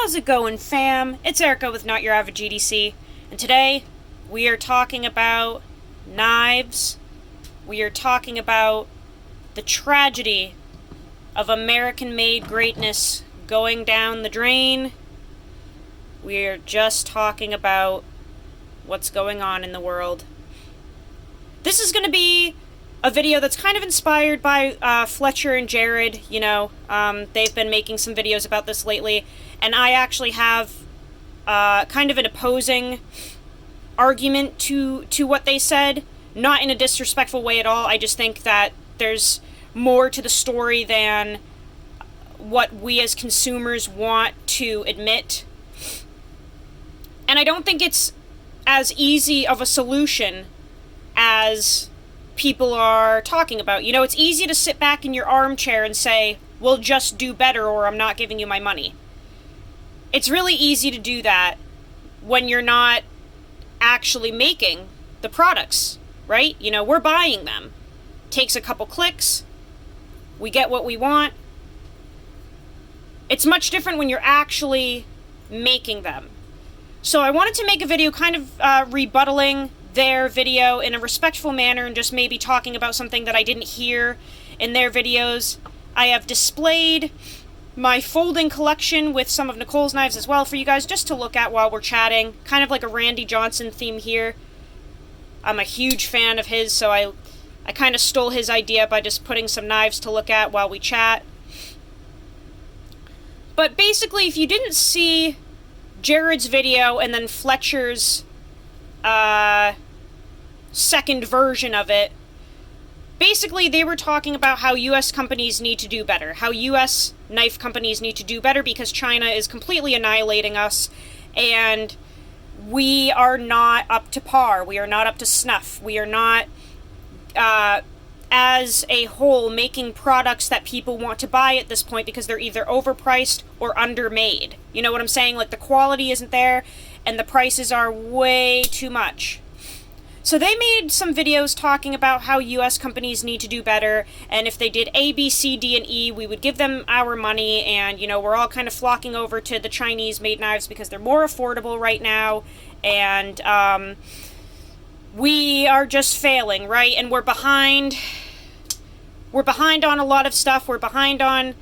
How's it going, fam? It's Erica with Not Your Average GDC, and today we are talking about knives. We are talking about the tragedy of American-made greatness going down the drain. We are just talking about what's going on in the world. This is going to be a video that's kind of inspired by Fletcher and Jared. You know, they've been making some videos about this lately, and I actually have kind of an opposing argument to what they said. Not in a disrespectful way at all. I just think that there's more to the story than what we as consumers want to admit. And I don't think it's as easy of a solution as people are talking about. You know, it's easy to sit back in your armchair and say, well, just do better or I'm not giving you my money. It's really easy to do that when you're not actually making the products, right? You know, we're buying them. Takes a couple clicks. We get what we want. It's much different when you're actually making them. So I wanted to make a video kind of rebuttaling their video in a respectful manner and just maybe talking about something that I didn't hear in their videos. I have displayed my folding collection with some of Nicole's knives as well for you guys just to look at while we're chatting. Kind of like a Randy Johnson theme here. I'm a huge fan of his, so I kind of stole his idea by just putting some knives to look at while we chat. But basically, if you didn't see Jared's video and then Fletcher's second version of it, basically they were talking about how U.S. companies need to do better, how U.S. knife companies need to do better because China is completely annihilating us, and we are not up to par, we are not up to snuff, we are not, as a whole, making products that people want to buy at this point because they're either overpriced or undermade. You know what I'm saying? Like, the quality isn't there, and the prices are way too much. So they made some videos talking about how U.S. companies need to do better, and if they did A, B, C, D, and E, we would give them our money, and, you know, we're all kind of flocking over to the Chinese-made knives because they're more affordable right now, and we are just failing, right? And we're behind on a lot of stuff. We're behind on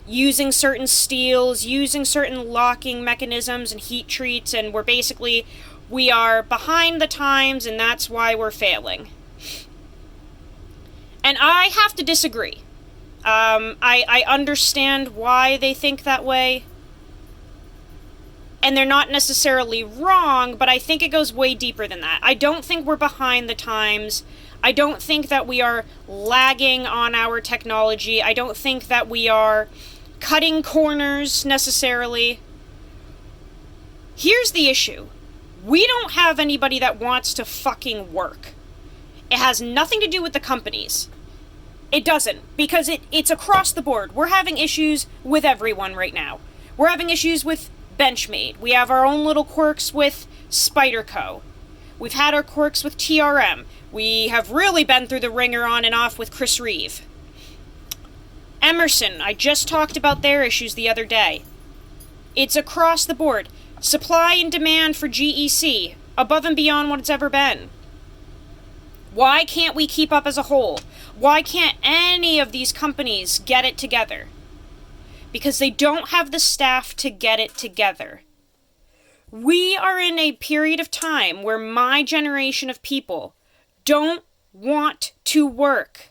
using certain steels, using certain locking mechanisms and heat treats, and we are behind the times, and that's why we're failing. And I have to disagree. I understand why they think that way, and they're not necessarily wrong, but I think it goes way deeper than that. I don't think we're behind the times. I don't think that we are lagging on our technology. I don't think that we are cutting corners necessarily. Here's the issue. We don't have anybody that wants to fucking work. It has nothing to do with the companies. It doesn't, because it's across the board. We're having issues with everyone right now. We're having issues with Benchmade. We have our own little quirks with Spyderco. We've had our quirks with TRM. We have really been through the ringer on and off with Chris Reeve. Emerson, I just talked about their issues the other day. It's across the board. Supply and demand for GEC, above and beyond what it's ever been. Why can't we keep up as a whole? Why can't any of these companies get it together? Because they don't have the staff to get it together. We are in a period of time where my generation of people don't want to work.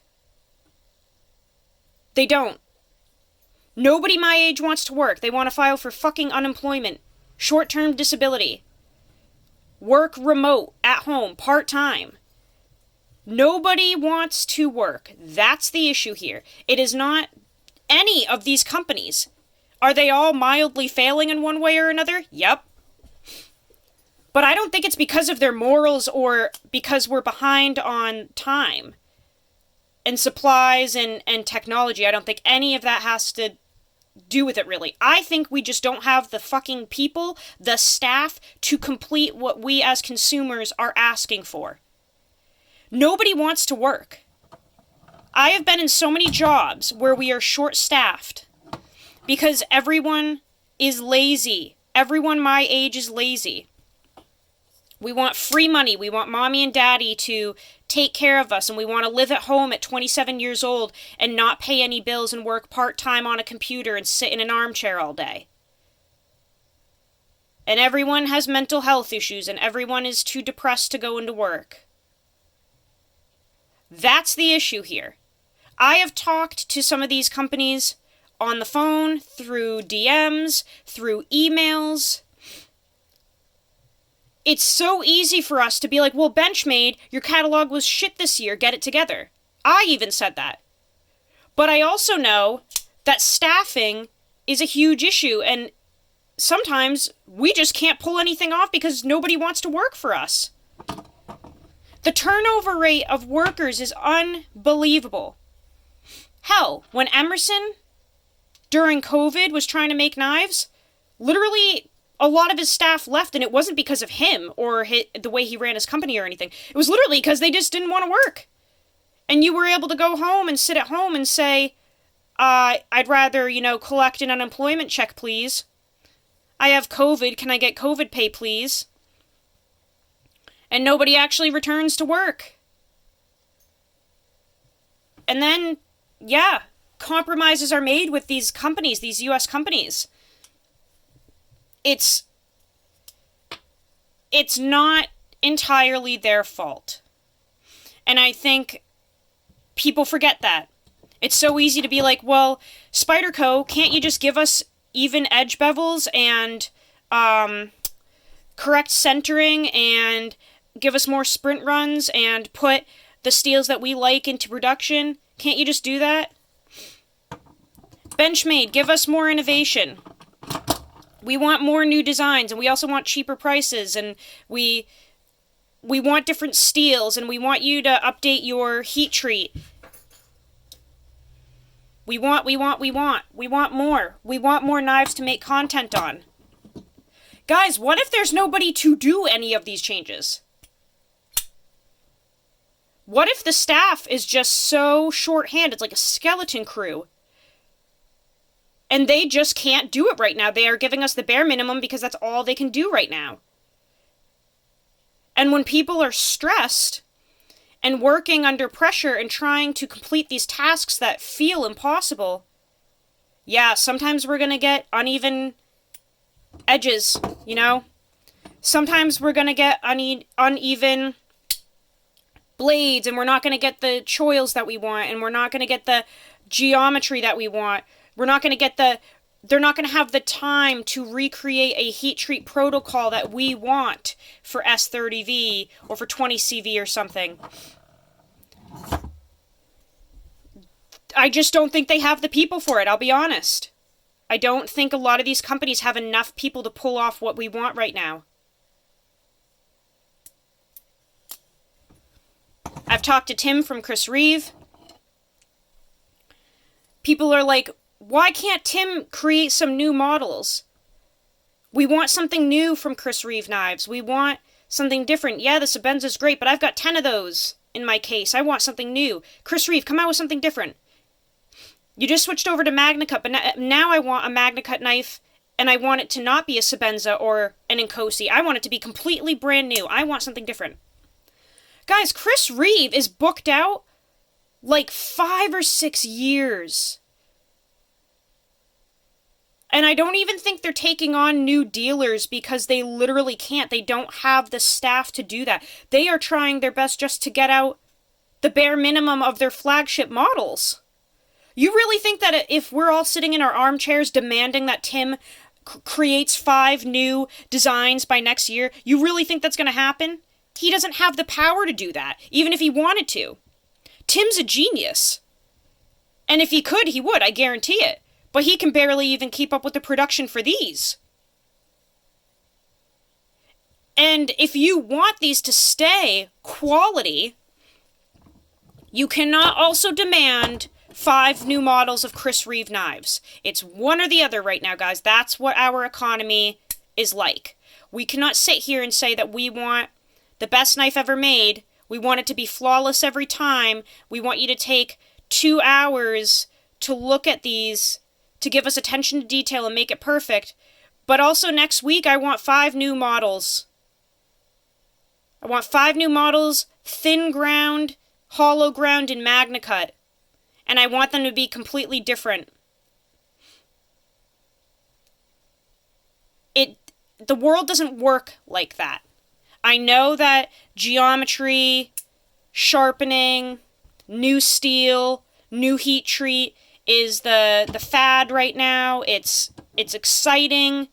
They don't. Nobody my age wants to work. They want to file for fucking unemployment, short-term disability, work remote, at home, part-time. Nobody wants to work. That's the issue here. It is not any of these companies. Are they all mildly failing in one way or another? Yep. But I don't think it's because of their morals or because we're behind on time and supplies and technology. I don't think any of that has to do with it, really. I think we just don't have the fucking people, the staff, to complete what we as consumers are asking for. Nobody wants to work. I have been in so many jobs where we are short-staffed because everyone is lazy. Everyone my age is lazy. We want free money. We want mommy and daddy to take care of us, and we want to live at home at 27 years old and not pay any bills and work part-time on a computer and sit in an armchair all day. And everyone has mental health issues, and everyone is too depressed to go into work. That's the issue here. I have talked to some of these companies on the phone, through DMs, through emails. It's so easy for us to be like, well, Benchmade, your catalog was shit this year, get it together. I even said that. But I also know that staffing is a huge issue, and sometimes we just can't pull anything off because nobody wants to work for us. The turnover rate of workers is unbelievable. Hell, when Emerson, during COVID, was trying to make knives, literally a lot of his staff left, and it wasn't because of him or the way he ran his company or anything. It was literally because they just didn't want to work. And you were able to go home and sit at home and say, I'd rather, collect an unemployment check, please. I have COVID. Can I get COVID pay, please? And nobody actually returns to work. And then, compromises are made with these companies, these U.S. companies. It's not entirely their fault. And I think people forget that. It's so easy to be like, well, Spyderco, can't you just give us even edge bevels and correct centering and give us more sprint runs and put the steels that we like into production? Can't you just do that? Benchmade, give us more innovation. We want more new designs, and we also want cheaper prices, and we want different steels, and we want you to update your heat treat. We want more. We want more knives to make content on. Guys, what if there's nobody to do any of these changes? What if the staff is just so short-handed, it's like a skeleton crew, and they just can't do it right now? They are giving us the bare minimum because that's all they can do right now. And when people are stressed and working under pressure and trying to complete these tasks that feel impossible, sometimes we're going to get uneven edges, Sometimes we're going to get uneven blades, and we're not going to get the choils that we want, and we're not going to get the geometry that we want. We're not going to get they're not going to have the time to recreate a heat treat protocol that we want for S30V or for 20CV or something. I just don't think they have the people for it, I'll be honest. I don't think a lot of these companies have enough people to pull off what we want right now. I've talked to Tim from Chris Reeve. People are like, why can't Tim create some new models? We want something new from Chris Reeve knives. We want something different. Yeah, the Sabenza's great, but I've got 10 of those in my case. I want something new. Chris Reeve, come out with something different. You just switched over to MagnaCut, but now I want a MagnaCut knife, and I want it to not be a Sabenza or an Inkosi. I want it to be completely brand new. I want something different. Guys, Chris Reeve is booked out like 5 or 6 years. And I don't even think they're taking on new dealers because they literally can't. They don't have the staff to do that. They are trying their best just to get out the bare minimum of their flagship models. You really think that if we're all sitting in our armchairs demanding that Tim creates 5 new designs by next year, you really think that's going to happen? He doesn't have the power to do that, even if he wanted to. Tim's a genius. And if he could, he would, I guarantee it. But he can barely even keep up with the production for these. And if you want these to stay quality, you cannot also demand 5 new models of Chris Reeve knives. It's one or the other right now, guys. That's what our economy is like. We cannot sit here and say that we want the best knife ever made. We want it to be flawless every time. We want you to take 2 hours to look at these to give us attention to detail and make it perfect. But also next week, I want 5 new models. I want 5 new models, thin ground, hollow ground, and Magna Cut. And I want them to be completely different. The world doesn't work like that. I know that geometry, sharpening, new steel, new heat treat is the fad right now. It's exciting.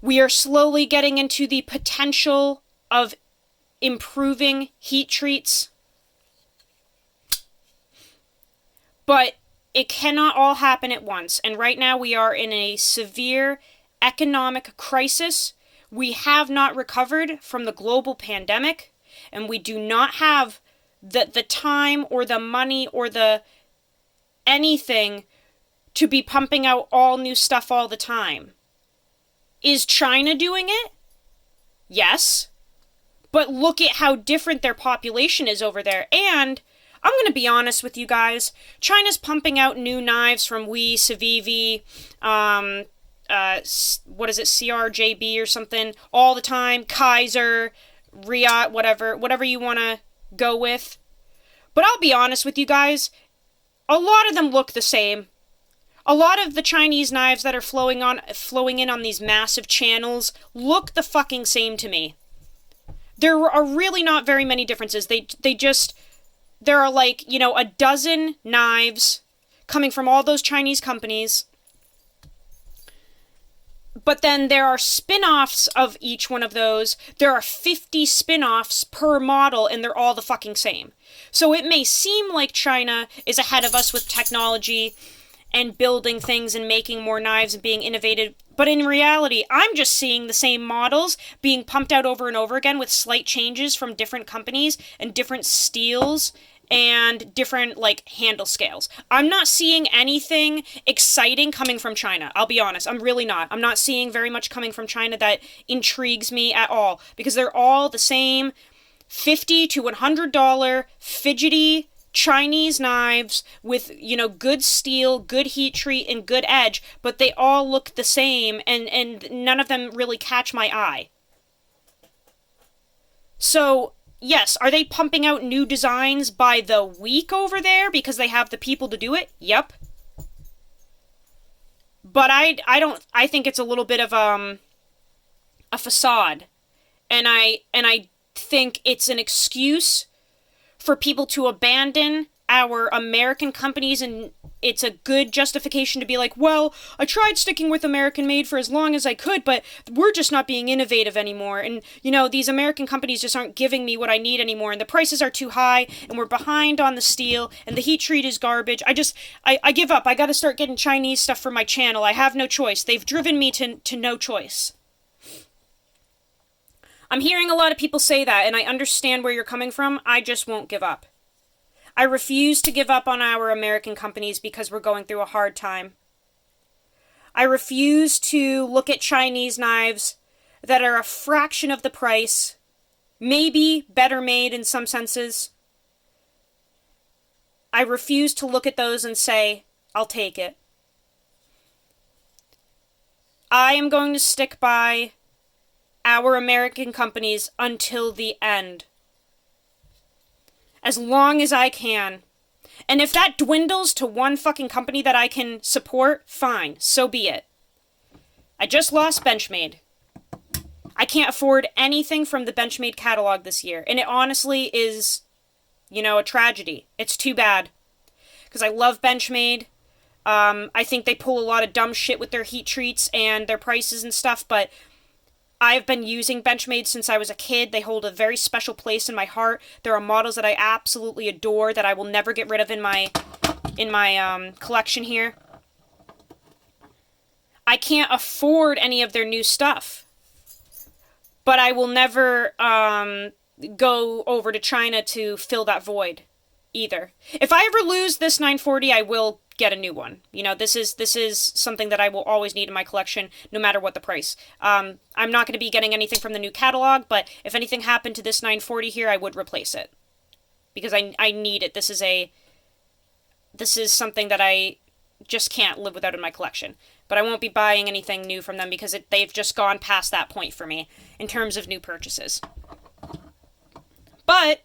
We are slowly getting into the potential of improving heat treats. But it cannot all happen at once. And right now we are in a severe economic crisis. We have not recovered from the global pandemic, and we do not have the time or the money or the anything to be pumping out all new stuff all the time. Is China doing it? Yes. But look at how different their population is over there. And I'm going to be honest with you guys. China's pumping out new knives from Wee, Civivi, what is it, CRJB or something, all the time. Kaiser, Riot, whatever you want to go with. But I'll be honest with you guys. A lot of them look the same. A lot of the Chinese knives that are flowing in on these massive channels look the fucking same to me. There are really not very many differences. There are like, a dozen knives coming from all those Chinese companies. But then there are spin-offs of each one of those. There are 50 spin-offs per model, and they're all the fucking same. So it may seem like China is ahead of us with technology and building things and making more knives and being innovative. But in reality, I'm just seeing the same models being pumped out over and over again with slight changes from different companies and different steels and different, handle scales. I'm not seeing anything exciting coming from China. I'll be honest. I'm really not. I'm not seeing very much coming from China that intrigues me at all. Because they're all the same $50 to $100 fidgety Chinese knives with, good steel, good heat treat, and good edge. But they all look the same, and none of them really catch my eye. So yes, are they pumping out new designs by the week over there because they have the people to do it? Yep. But I think it's a little bit of a facade. And I think it's an excuse for people to abandon our American companies, and it's a good justification to be like, well, I tried sticking with American made for as long as I could, but we're just not being innovative anymore, and, these American companies just aren't giving me what I need anymore, and the prices are too high, and we're behind on the steel, and the heat treat is garbage. I give up. I gotta start getting Chinese stuff for my channel. I have no choice. They've driven me to no choice. I'm hearing a lot of people say that, and I understand where you're coming from. I just won't give up. I refuse to give up on our American companies because we're going through a hard time. I refuse to look at Chinese knives that are a fraction of the price, maybe better made in some senses. I refuse to look at those and say, I'll take it. I am going to stick by our American companies until the end. As long as I can. And if that dwindles to one fucking company that I can support, fine, so be it. I just lost Benchmade. I can't afford anything from the Benchmade catalog this year. And it honestly is, a tragedy. It's too bad. Because I love Benchmade. I think they pull a lot of dumb shit with their heat treats and their prices and stuff, but I've been using Benchmade since I was a kid. They hold a very special place in my heart. There are models that I absolutely adore that I will never get rid of in my collection here. I can't afford any of their new stuff. But I will never go over to China to fill that void either. If I ever lose this 940, I will get a new one. This is something that I will always need in my collection, no matter what the price. I'm not going to be getting anything from the new catalog, but if anything happened to this 940 here, I would replace it. Because I need it. This is something that I just can't live without in my collection. But I won't be buying anything new from them because they've just gone past that point for me in terms of new purchases. But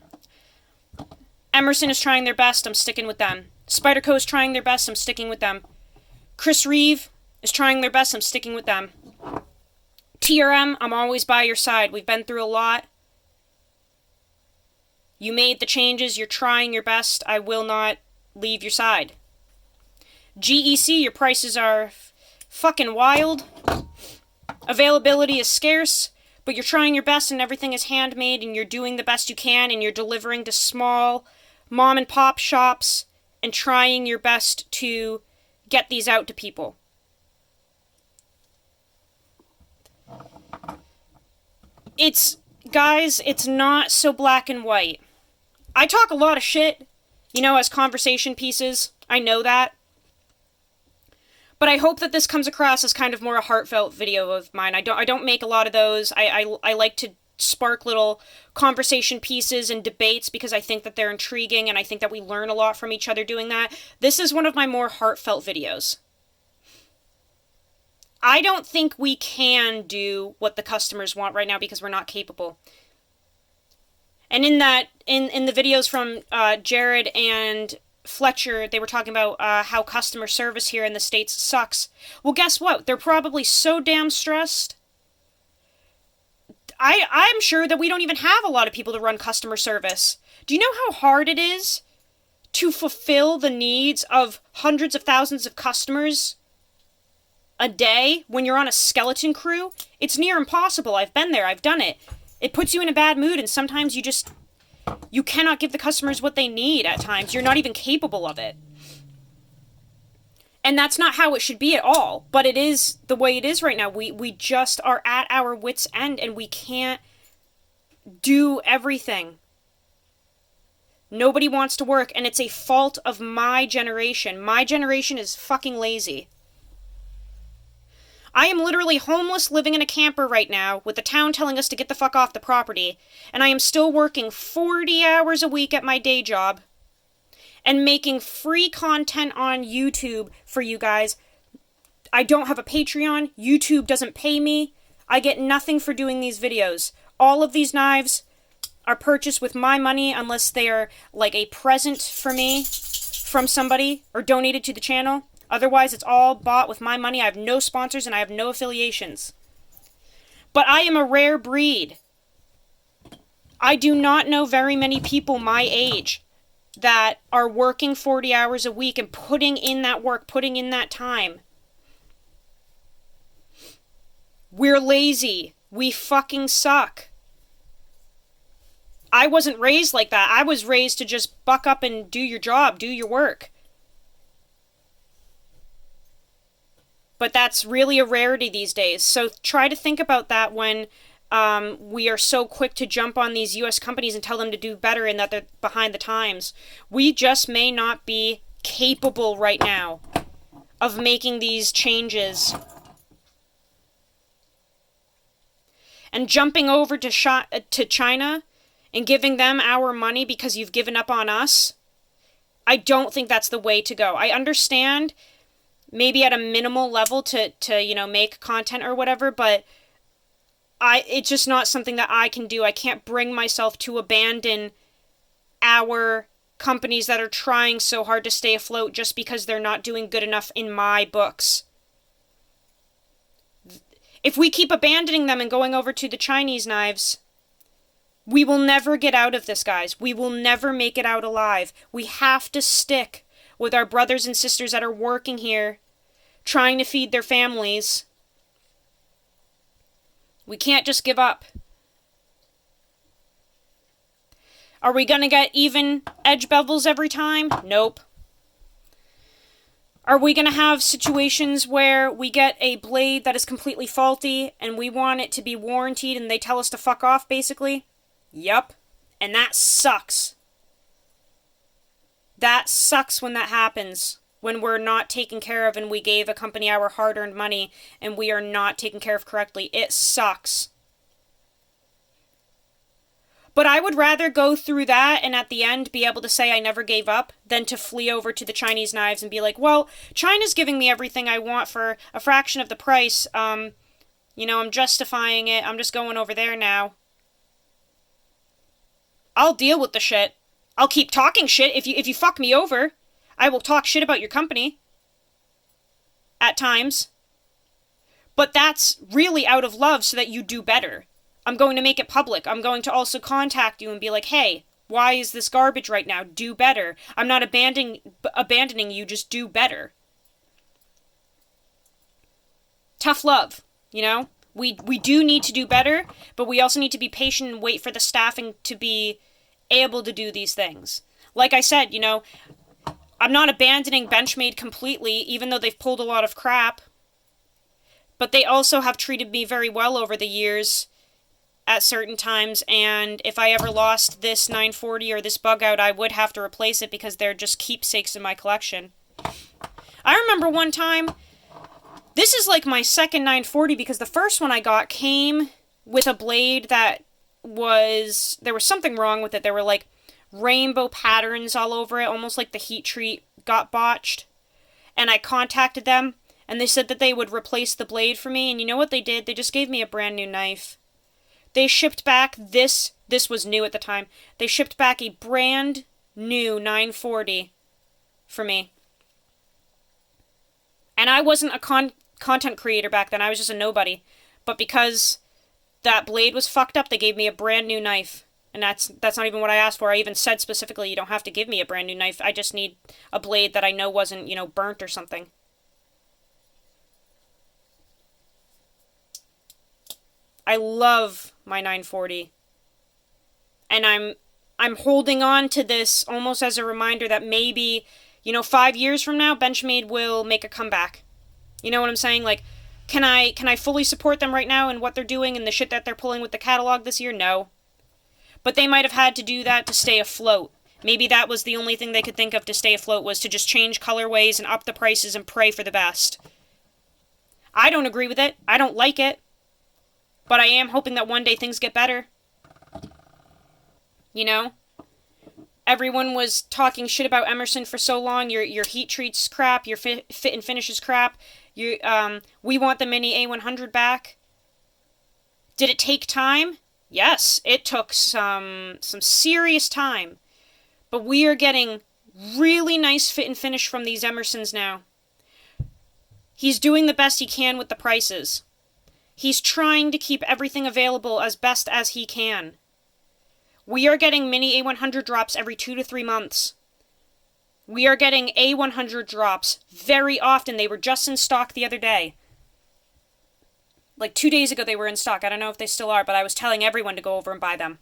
Emerson is trying their best. I'm sticking with them. Spyderco is trying their best. I'm sticking with them. Chris Reeve is trying their best. I'm sticking with them. TRM, I'm always by your side. We've been through a lot. You made the changes. You're trying your best. I will not leave your side. GEC, your prices are fucking wild. Availability is scarce, but you're trying your best and everything is handmade and you're doing the best you can and you're delivering to small mom and pop shops and trying your best to get these out to people. Guys, it's not so black and white. I talk a lot of shit, as conversation pieces. I know that. But I hope that this comes across as kind of more a heartfelt video of mine. I don't make a lot of those. I like to spark little conversation pieces and debates because I think that they're intriguing and I think that we learn a lot from each other doing that. This is one of my more heartfelt videos. I don't think we can do what the customers want right now because we're not capable. And in the videos from Jared and Fletcher, they were talking about how customer service here in the States sucks. Well, guess what? They're probably so damn stressed. I'm sure that we don't even have a lot of people to run customer service. Do you know how hard it is to fulfill the needs of hundreds of thousands of customers a day when you're on a skeleton crew? It's near impossible. I've been there. I've done it. It puts you in a bad mood, and sometimes you cannot give the customers what they need at times. You're not even capable of it. And that's not how it should be at all. But it is the way it is right now. We just are at our wits' end, and we can't do everything. Nobody wants to work, and it's a fault of my generation. My generation is fucking lazy. I am literally homeless living in a camper right now with the town telling us to get the fuck off the property, and I am still working 40 hours a week at my day job and making free content on YouTube for you guys. I don't have a Patreon. YouTube doesn't pay me. I get nothing for doing these videos. All of these knives are purchased with my money unless they are like a present for me from somebody or donated to the channel. Otherwise, it's all bought with my money. I have no sponsors and I have no affiliations. But I am a rare breed. I do not know very many people my age that are working 40 hours a week and putting in that work, putting in that time. We're lazy. We fucking suck. I wasn't raised like that. I was raised to just buck up and do your job, do your work. But that's really a rarity these days. So try to think about that when we are so quick to jump on these U.S. companies and tell them to do better and that they're behind the times. We just may not be capable right now of making these changes. And jumping over to China and giving them our money because you've given up on us, I don't think that's the way to go. I understand maybe at a minimal level to make content or whatever, but it's just not something that I can do. I can't bring myself to abandon our companies that are trying so hard to stay afloat just because they're not doing good enough in my books. If we keep abandoning them and going over to the Chinese knives, we will never get out of this, guys. We will never make it out alive. We have to stick with our brothers and sisters that are working here, trying to feed their families. We can't just give up. Are we gonna get even edge bevels every time? Nope. Are we gonna have situations where we get a blade that is completely faulty and we want it to be warranted and they tell us to fuck off, basically? Yup. And that sucks. That sucks when that happens, when we're not taken care of and we gave a company our hard-earned money and we are not taken care of correctly. It sucks. But I would rather go through that and at the end be able to say I never gave up than to flee over to the Chinese knives and be like, well, China's giving me everything I want for a fraction of the price. I'm justifying it. I'm just going over there now. I'll deal with the shit. I'll keep talking shit. If you fuck me over, I will talk shit about your company. At times. But that's really out of love so that you do better. I'm going to make it public. I'm going to also contact you and be like, hey, why is this garbage right now? Do better. I'm not abandoning you, just do better. Tough love, you know? We do need to do better, but we also need to be patient and wait for the staffing to be able to do these things. Like I said, you know, I'm not abandoning Benchmade completely, even though they've pulled a lot of crap. But they also have treated me very well over the years at certain times, and if I ever lost this 940 or this bug out, I would have to replace it because they're just keepsakes in my collection. I remember one time, this is like my second 940 because the first one I got came with a blade that there was something wrong with it. There were like rainbow patterns all over it, almost like the heat treat got botched. And I contacted them, and they said that they would replace the blade for me, and you know what they did? They just gave me a brand new knife. They shipped back this was new at the time, they shipped back a brand new 940 for me. And I wasn't a content creator back then, I was just a nobody. But because that blade was fucked up, they gave me a brand new knife. And that's not even what I asked for. I even said specifically, you don't have to give me a brand new knife, I just need a blade that I know wasn't, burnt or something. I love my 940. And I'm holding on to this almost as a reminder that maybe, 5 years from now, Benchmade will make a comeback. You know what I'm saying? Like, can I fully support them right now in what they're doing and the shit that they're pulling with the catalog this year? No. But they might have had to do that to stay afloat. Maybe that was the only thing they could think of to stay afloat, was to just change colorways and up the prices and pray for the best. I don't agree with it. I don't like it. But I am hoping that one day things get better. You know? Everyone was talking shit about Emerson for so long. Your heat treats crap. Your fit and finishes crap. We want the Mini A100 back. Did it take time? Yes, it took some serious time. But we are getting really nice fit and finish from these Emersons now. He's doing the best he can with the prices. He's trying to keep everything available as best as he can. We are getting Mini A100 drops every 2 to 3 months. We are getting A100 drops very often. They were just in stock the other day. Like 2 days ago they were in stock. I don't know if they still are, but I was telling everyone to go over and buy them.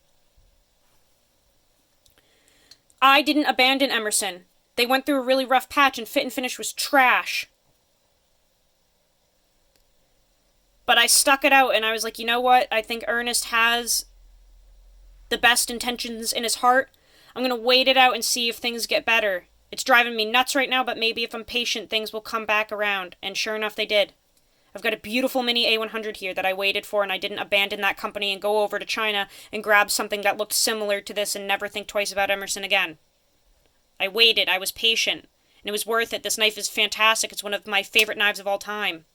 I didn't abandon Emerson. They went through a really rough patch and fit and finish was trash. But I stuck it out and I was like, you know what? I think Ernest has the best intentions in his heart. I'm going to wait it out and see if things get better. It's driving me nuts right now, but maybe if I'm patient, things will come back around. And sure enough, they did. I've got a beautiful Mini A100 here that I waited for, and I didn't abandon that company and go over to China and grab something that looked similar to this and never think twice about Emerson again. I waited. I was patient. And it was worth it. This knife is fantastic. It's one of my favorite knives of all time.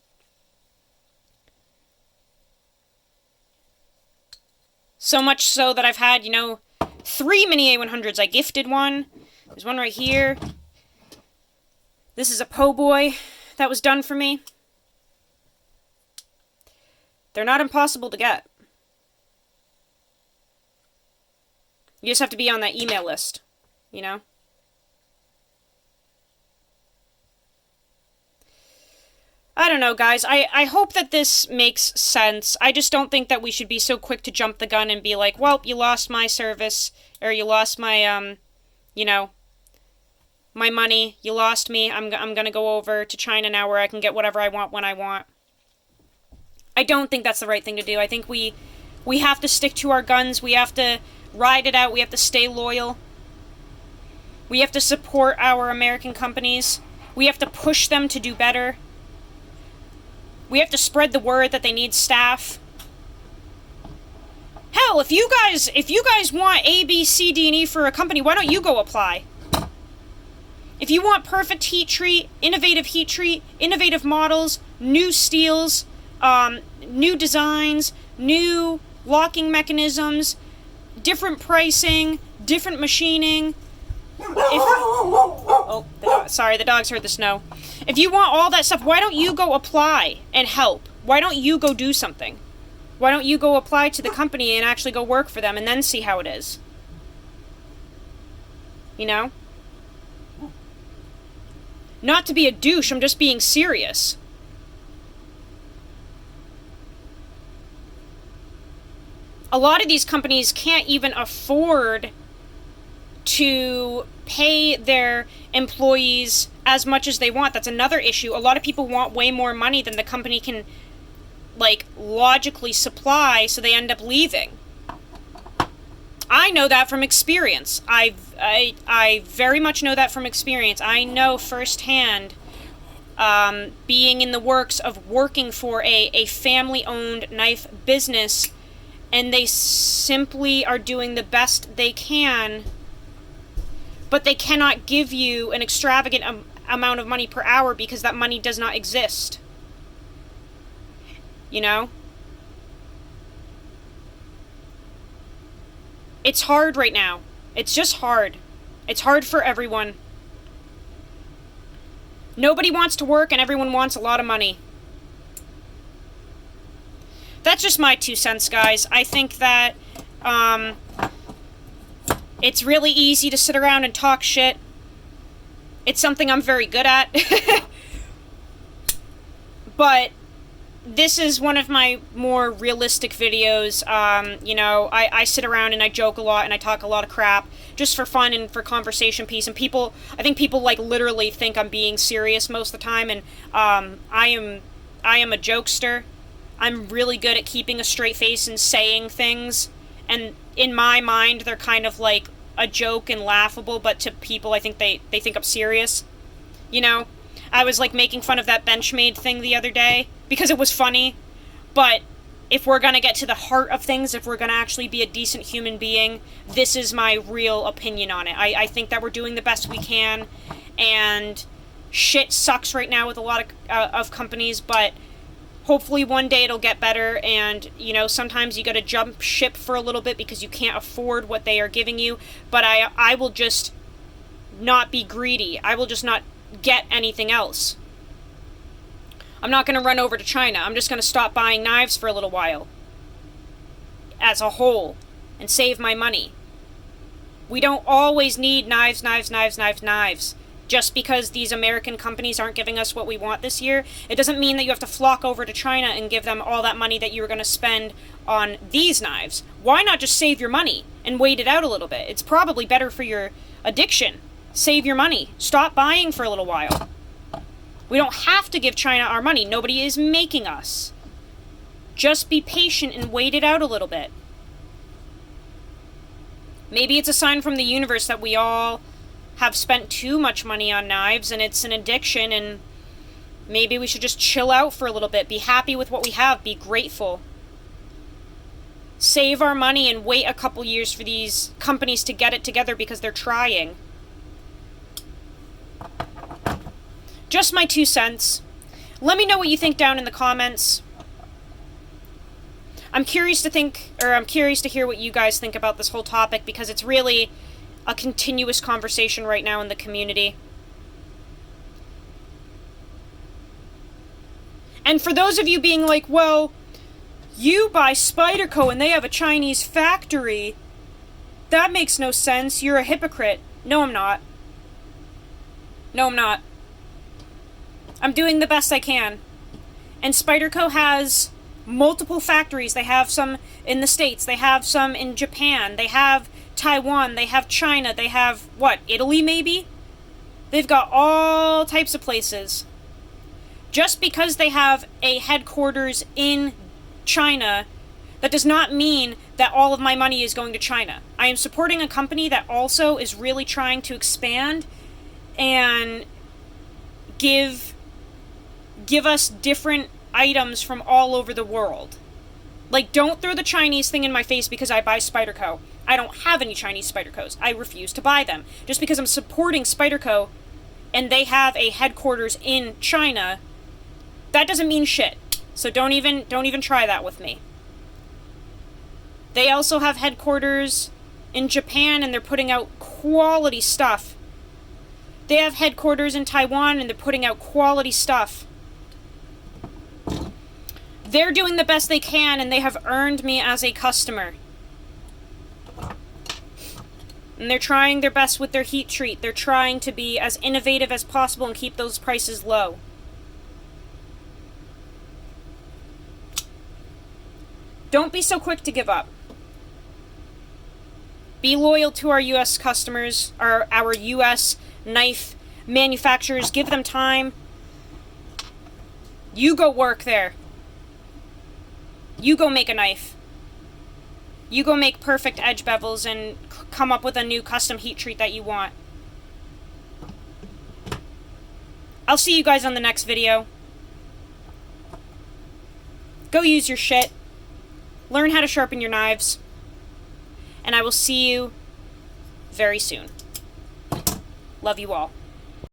So much so that I've had, 3 Mini A100s. I gifted one. There's one right here. This is a po' boy that was done for me. They're not impossible to get. You just have to be on that email list, I don't know, guys. I hope that this makes sense. I just don't think that we should be so quick to jump the gun and be like, well, you lost my service, or you lost my, my money. You lost me. I'm gonna go over to China now where I can get whatever I want when I want. I don't think that's the right thing to do. I think we have to stick to our guns. We have to ride it out. We have to stay loyal. We have to support our American companies. We have to push them to do better. We have to spread the word that they need staff. Hell, Hell, if you guys want A, B, C, D, and E for a company, why don't you go apply? If you want perfect heat treat, innovative models, new steels, new designs, new locking mechanisms, different pricing, different machining. Sorry, the dogs heard the snow. If you want all that stuff, why don't you go apply and help? Why don't you go do something? Why don't you go apply to the company and actually go work for them and then see how it is? You know? Not to be a douche, I'm just being serious. A lot of these companies can't even afford to pay their employees as much as they want. That's another issue. A lot of people want way more money than the company can, like, logically supply, so they end up leaving. I know that from experience. I very much know that from experience. I know firsthand, being in the works of working for a family-owned knife business, and they simply are doing the best they can, but they cannot give you an extravagant amount of money per hour because that money does not exist. You know? It's hard right now. It's just hard. It's hard for everyone. Nobody wants to work and everyone wants a lot of money. That's just my 2 cents, guys. I think that, it's really easy to sit around and talk shit. It's something I'm very good at. But this is one of my more realistic videos. You know, I sit around and I joke a lot and I talk a lot of crap just for fun and for conversation piece. And I think people like literally think I'm being serious most of the time. And I am a jokester. I'm really good at keeping a straight face and saying things. And in my mind, they're kind of like a joke and laughable, but to people, I think they think I'm serious. You know? I was like making fun of that Benchmade thing the other day because it was funny. But if we're gonna get to the heart of things, if we're gonna actually be a decent human being, this is my real opinion on it. I think that we're doing the best we can, and shit sucks right now with a lot of companies, but hopefully one day it'll get better. And, you know, sometimes you gotta jump ship for a little bit because you can't afford what they are giving you. But I will just not be greedy. I will just not get anything else. I'm not gonna run over to China. I'm just gonna stop buying knives for a little while. As a whole. And save my money. We don't always need knives. Just because these American companies aren't giving us what we want this year, it doesn't mean that you have to flock over to China and give them all that money that you were going to spend on these knives. Why not just save your money and wait it out a little bit? It's probably better for your addiction. Save your money. Stop buying for a little while. We don't have to give China our money. Nobody is making us. Just be patient and wait it out a little bit. Maybe it's a sign from the universe that we all have spent too much money on knives and it's an addiction, and maybe we should just chill out for a little bit. Be happy with what we have. Be grateful. Save our money and wait a couple years for these companies to get it together because they're trying. Just my 2 cents. Let me know what you think down in the comments. I'm curious to hear what you guys think about this whole topic, because it's really a continuous conversation right now in the community. And for those of you being like, well, you buy Spyderco and they have a Chinese factory, that makes no sense, you're a hypocrite. No, I'm not. No, I'm not. I'm doing the best I can. And Spyderco has multiple factories. They have some in the States, they have some in Japan, they have Taiwan, they have China, they have, what, Italy maybe? They've got all types of places. Just because they have a headquarters in China, that does not mean that all of my money is going to China. I am supporting a company that also is really trying to expand and give us different items from all over the world. Like, don't throw the Chinese thing in my face because I buy Spyderco. I don't have any Chinese Spydercos. I refuse to buy them. Just because I'm supporting Spyderco and they have a headquarters in China, that doesn't mean shit. So don't even try that with me. They also have headquarters in Japan and they're putting out quality stuff. They have headquarters in Taiwan and they're putting out quality stuff. They're doing the best they can and they have earned me as a customer. And they're trying their best with their heat treat. They're trying to be as innovative as possible and keep those prices low. Don't be so quick to give up. Be loyal to our U.S. customers, our U.S. knife manufacturers. Give them time. You go work there. You go make a knife. You go make perfect edge bevels and come up with a new custom heat treat that you want. I'll see you guys on the next video. Go use your shit. Learn how to sharpen your knives. And I will see you very soon. Love you all.